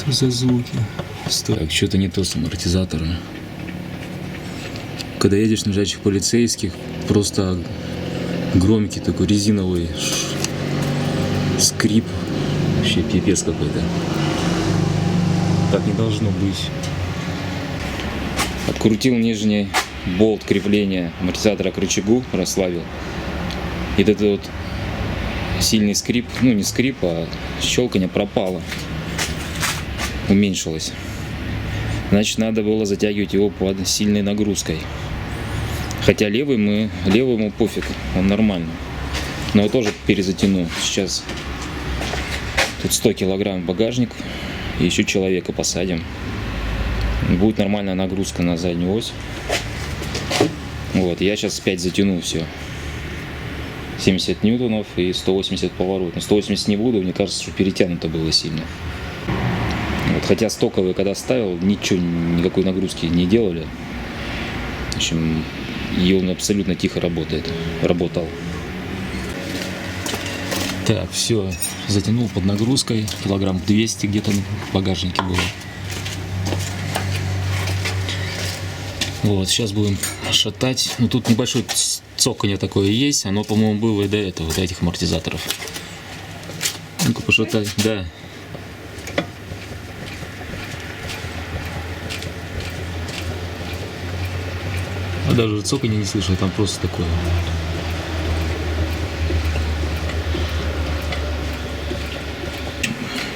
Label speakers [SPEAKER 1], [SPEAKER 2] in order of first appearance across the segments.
[SPEAKER 1] Что за звуки? Так, что-то не то с амортизатором. Когда едешь на лежачих полицейских, просто громкий такой резиновый скрип. Вообще пипец какой-то. Так не должно быть. Открутил нижний болт крепления амортизатора к рычагу, расслабил. И этот вот сильный скрип, ну не скрип, а щелканье пропало. Уменьшилось. Значит, надо было затягивать его под сильной нагрузкой. Хотя левому пофиг, он нормально. Но я тоже перезатяну. Сейчас тут 100 килограмм багажник. И еще человека посадим. Будет нормальная нагрузка на заднюю ось. Вот, я сейчас 5 затяну все. 70 ньютонов и 180 поворот. Но 180 не буду, мне кажется, что перетянуто было сильно. Вот, хотя стоковые, когда ставил, ничего, никакой нагрузки не делали. В общем, и он абсолютно тихо работал. Так, все, затянул под нагрузкой, килограмм 200 где-то в багажнике было. Вот, сейчас будем шатать. Ну, тут небольшое цоканье такое есть, оно, по-моему, было и до этого, до этих амортизаторов. Ну-ка, пошатай, да. А даже цоканье не слышу, там просто такое.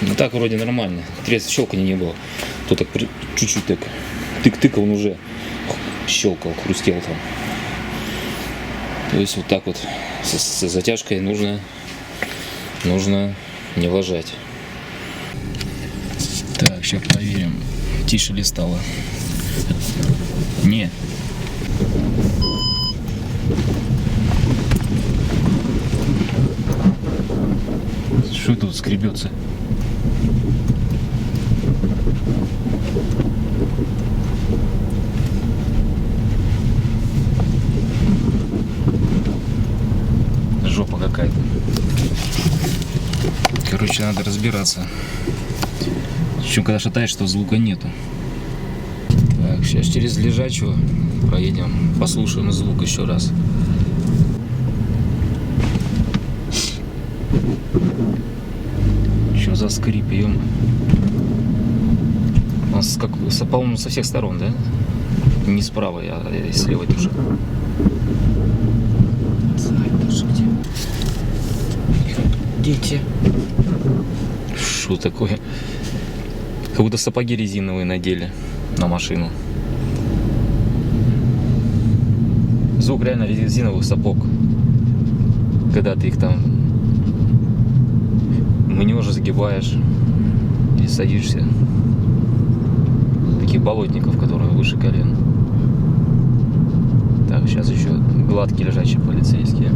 [SPEAKER 1] Ну так вроде нормально. Щелканья не было. То так чуть-чуть так тык-тык, он уже щелкал, хрустел там. То есть вот так вот с затяжкой нужно не ложать. Так, сейчас проверим, тише ли стало. Не. Что тут скребется? Жопа какая-то. Короче, надо разбираться. Причем, когда шатаешь, что звука нету. Так, сейчас через лежачего проедем, послушаем звук еще раз. Что за скрип, ем? Он, по-моему, со всех сторон, да? Не справа, а с левой тоже. Дети. Что такое? Как будто сапоги резиновые надели на машину. Звук реально резиновых сапог. Когда ты их там мнешь, загибаешь или садишься. Таких болотников, которые выше колен. Так, сейчас еще гладкие лежачие полицейские.